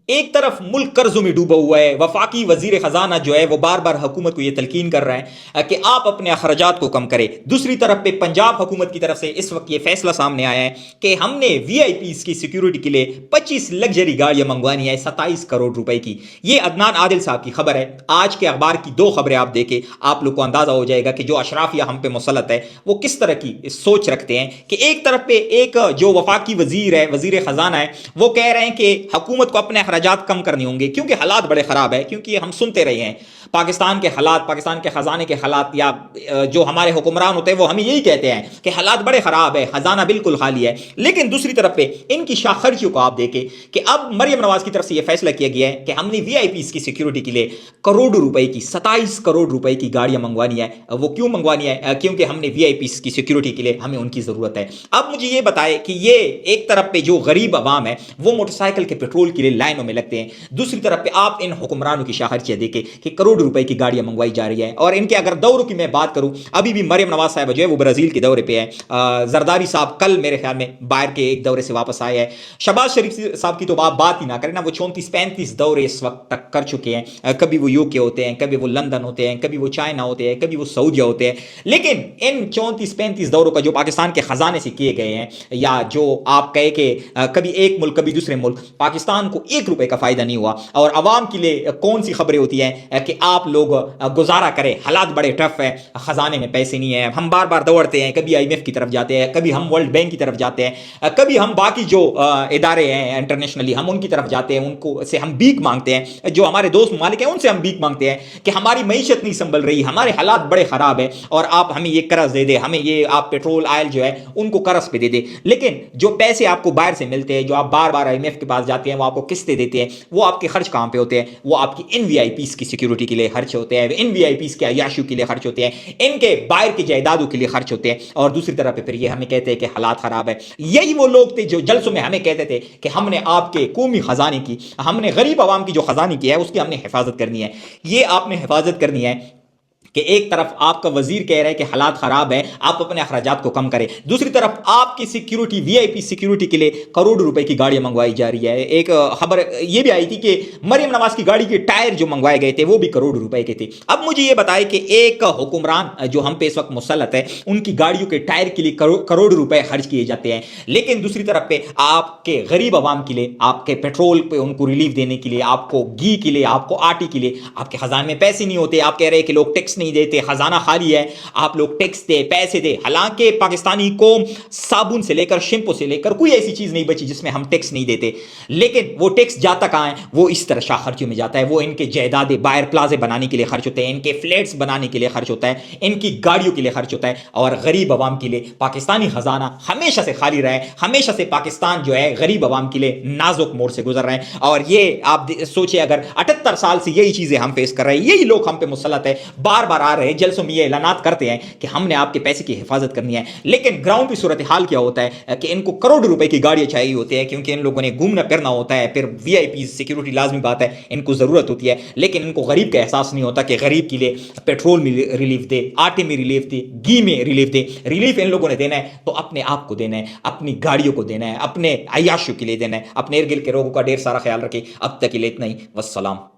ایک طرف ملک قرضوں میں ڈوبا ہوا ہے، وفاقی وزیر خزانہ جو ہے وہ بار بار حکومت کو یہ تلقین کر رہا ہے کہ آپ اپنے اخراجات کو کم کریں۔ دوسری طرف پہ پنجاب حکومت کی طرف سے اس وقت یہ فیصلہ سامنے آیا ہے کہ ہم نے وی آئی پیز کی سیکیورٹی کے لیے 25 لگژری گاڑیاں منگوانی ہے 27 کروڑ روپے کی۔ یہ عدنان عادل صاحب کی خبر ہے۔ آج کے اخبار کی 2 خبریں آپ دیکھیں، آپ لوگ کو اندازہ ہو جائے گا کہ جو اشرافیہ ہم پہ مسلط ہے وہ کس طرح کی سوچ رکھتے ہیں کہ ایک طرف پہ ایک جو وفاقی وزیر ہے، وزیر خزانہ ہے، وہ کہہ رہے ہیں کہ حکومت کو اپنے اخراجات کم کرنے ہوں گے کیونکہ حالات بڑے خراب ہے، کیونکہ ہم سنتے رہے ہیں پاکستان کے حالات، پاکستان کے خزانے کے حالات، یا جو ہمارے حکمران ہوتے ہیں وہ ہمیں یہی کہتے ہیں کہ حالات بڑے خراب ہے، خزانہ بالکل خالی ہے۔ لیکن دوسری طرف پہ ان کی شاہ خرچیوں کو آپ دیکھیں کہ اب مریم نواز کی طرف سے یہ فیصلہ کیا گیا ہے کہ ہم نے وی آئی پیز کی سیکیورٹی کے لیے کروڑوں روپے کی 27 کروڑ روپے کی گاڑیاں منگوانی ہے۔ وہ کیوں منگوانی ہے؟ کیونکہ ہم نے وی آئی پیز کی سیکیورٹی کے لیے ہمیں ان کی ضرورت ہے۔ اب مجھے یہ بتائے کہ یہ ایک طرف پہ جو غریب عوام ہے وہ موٹر سائیکل کے پیٹرول کے لیے لائنوں میں لگتے ہیں، دوسری طرف پہ آپ ان حکمرانوں کی شاہ خرچیاں دیکھیں کہ کروڑ روپے کی گاڑیاں منگوائی جا رہی ہے۔ اور ان کے اگر دوروں کی میں بات کروں، ابھی بھی مریم نواز صاحب جو ہے وہ برازیل کے دورے پہ ہے، زرداری صاحب کل میرے خیال میں باہر کے ایک دورے سے واپس آئے ہیں، شہباز شریف صاحب کی تو آپ بات ہی نہ کریں نا، وہ 34-35 دورے اس وقت تک کر چکے ہیں، کبھی وہ یو کے ہوتے ہیں، کبھی وہ لندن ہوتے ہیں، کبھی وہ چائنا ہوتے ہیں، کبھی وہ سعودیہ ہوتے ہیں۔ لیکن ان 34-35 دوروں کا جو پاکستان کے خزانے سے کیے گئے ہیں، یا جو آپ کہے کہ کبھی ایک ملک کبھی دوسرے ملک، پاکستان کو 1 روپے کا فائدہ نہیں ہوا۔ اور عوام کے لیے کون سی خبریں ہوتی ہیں کہ آپ لوگ گزارا کریں، حالات بڑے ٹف ہیں، خزانے میں پیسے نہیں ہیں، ہم بار بار دوڑتے ہیں، کبھی آئی ایم ایف کی طرف جاتے ہیں، کبھی ہم ورلڈ بینک کی طرف جاتے ہیں، کبھی ہم باقی جو ادارے ہیں انٹرنیشنلی ہم ان کی طرف جاتے ہیں، ان کو سے ہم بھیک مانگتے ہیں، جو ہمارے دوست ممالک ہیں ان سے ہم بھیک مانگتے ہیں کہ ہماری معیشت نہیں سنبھل رہی، ہمارے حالات بڑے خراب ہیں اور آپ ہمیں یہ قرض دے دیں، ہمیں یہ آپ پیٹرول آئل جو ہے ان کو قرض پہ دے دیں۔ لیکن جو پیسے آپ کو باہر سے ملتے ہیں، جو آپ بار بار آئی ایم ایف کے پاس جاتے ہیں، وہ آپ کو قسطیں دیتے ہیں، وہ آپ کے خرچ کہاں پہ ہوتے ہیں؟ وہ آپ کی ان وی آئی پیز کی سیکیورٹی کے لیے خرچ ہوتے ہیں، ان وی آئی پیز کے عیاشیوں کے لیے خرچ ہوتے ہیں، ان کے باہر کی جائیدادوں کے لیے خرچ ہوتے ہیں۔ اور دوسری طرف پہ پھر یہ ہمیں کہتے ہیں کہ حالات خراب ہے۔ یہی وہ لوگ تھے جو جلسوں میں ہمیں کہتے تھے کہ ہم نے آپ کے قومی خزانے کی، ہم نے غریب عوام کی جو خزانے کی ہے اس کی ہم نے حفاظت کرنی ہے۔ یہ آپ نے حفاظت کرنی ہے کہ ایک طرف آپ کا وزیر کہہ رہا ہے کہ حالات خراب ہے، آپ اپنے اخراجات کو کم کریں، دوسری طرف آپ کی سیکیورٹی، وی آئی پی سیکیورٹی کے لیے کروڑ روپے کی گاڑیاں منگوائی جا رہی ہے۔ ایک خبر یہ بھی آئی تھی کہ مریم نواز کی گاڑی کے ٹائر جو منگوائے گئے تھے وہ بھی کروڑ روپے کے تھے۔ اب مجھے یہ بتائے کہ ایک حکمران جو ہم پہ اس وقت مسلط ہے، ان کی گاڑیوں کے ٹائر کے لیے کروڑ روپے خرچ کیے جاتے ہیں، لیکن دوسری طرف پہ آپ کے غریب عوام کے لیے، آپ کے پیٹرول پہ ان کو ریلیف دینے کے لیے، آپ کو گھی کے لیے، آپ کو آٹے کے لیے آپ کے خزانے میں پیسے نہیں ہوتے۔ آپ کہہ رہے ہیں کہ لوگ ٹیکس نہیں دیتے، خزانہ خالی ہے، آپ لوگ ٹیکس دے، پیسے دے۔ حالانکہ پاکستانی قوم صابن سے لے کر شیمپو سے لے کر کوئی ایسی چیز نہیں بچی جس میں ہم ٹیکس نہیں دیتے، لیکن وہ ٹیکس جاتا کہاں ہے؟ وہ اس طرح شاہ خرچیوں میں جاتا ہے۔ وہ ان کے جائیدادیں باہر پلازے بنانے کے لیے خرچ ہوتے ہیں، ان کے فلیٹس بنانے کے لیے خرچ ہوتا ہے، ان کی گاڑیوں کے لیے خرچ ہوتا ہے، اور غریب عوام کے لیے پاکستانی خزانہ ہمیشہ سے خالی رہا ہے۔ ہمیشہ سے پاکستان جو ہے غریب عوام کے لیے نازک موڑ سے گزر رہے ہیں، اور یہ آپ سوچیں اگر 78 سال سے یہی چیزیں ہم فیس کر رہے ہیں، یہی لوگ ہم پہ مسلط ہے، بار بار آ رہے ہیں جلسوں میں یہ اعلانات کرتے ہیں کہ ہم نے آپ کے پیسے کی حفاظت کرنی ہے، لیکن گراؤنڈ پہ صورتحال کیا ہوتا ہے کہ ان کو کروڑ روپے کی گاڑیاں چاہیے ہوتی ہے، کیونکہ ان لوگوں نے گھومنا پھرنا ہوتا ہے، پھر وی آئی پی سیکیورٹی لازمی بات ہے، ان کو ضرورت ہوتی ہے، لیکن ان کو غریب کا احساس نہیں ہوتا کہ غریب کے لیے پیٹرول میں ریلیف دے، آٹے میں ریلیف دے، گھی میں ریلیف دے۔ ریلیف ان لوگوں نے دینا ہے تو اپنے آپ کو دینا ہے، اپنی گاڑیوں کو دینا ہے، اپنے عیاشیوں کے لیے دینا ہے۔ اپنے ارد گرد کے لوگوں کا ڈھیر سارا خیال رکھیں۔ اب تک کے لیے اتنا ہی، والسلام۔